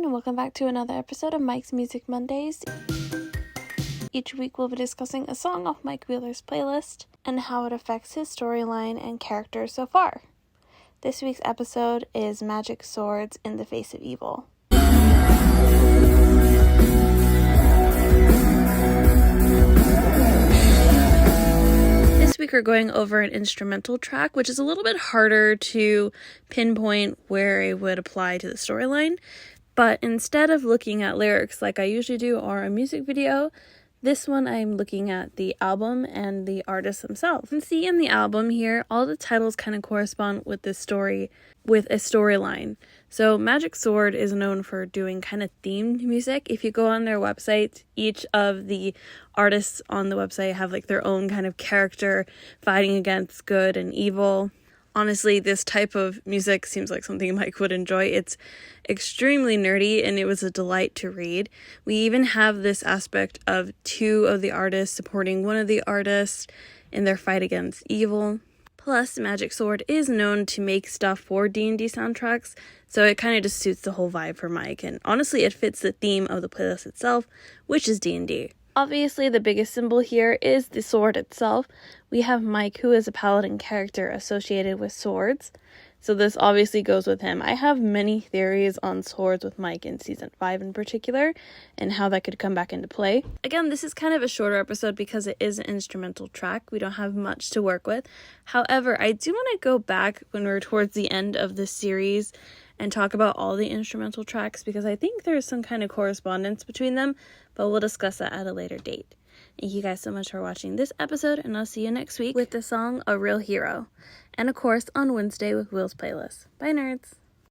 everyone, and welcome back to another episode of Mike's Music Mondays. Each week we'll be discussing a song off Mike Wheeler's playlist and how it affects his storyline and character so far. This week's episode is Magic Swords in the Face of Evil. This week we're going over an instrumental track, which is a little bit harder to pinpoint where it would apply to the storyline. But instead of looking at lyrics like I usually do or a music video, this one I'm looking at the album and the artists themselves. You can see in the album here, all the titles kind of correspond with this story, with a storyline. So Magic Sword is known for doing kind of themed music. If you go on their website, each of the artists on the website have like their own kind of character fighting against good and evil. Honestly, this type of music seems like something Mike would enjoy. It's extremely nerdy and it was a delight to read. We even have this aspect of two of the artists supporting one of the artists in their fight against evil. Plus, Magic Sword is known to make stuff for D&D soundtracks, so it kind of just suits the whole vibe for Mike. And honestly, it fits the theme of the playlist itself, which is D&D. Obviously, the biggest symbol here is the sword itself. We have Mike, who is a paladin character associated with swords, so this obviously goes with him. I have many theories on swords with Mike in Season 5 in particular, and how that could come back into play. Again, this is kind of a shorter episode because it is an instrumental track. We don't have much to work with. However, I do want to go back when we're towards the end of this series and talk about all the instrumental tracks because I think there's some kind of correspondence between them, but we'll discuss that at a later date. Thank you guys so much for watching this episode, and I'll see you next week with the song A Real Hero, and of course on Wednesday with Will's playlist. Bye, nerds!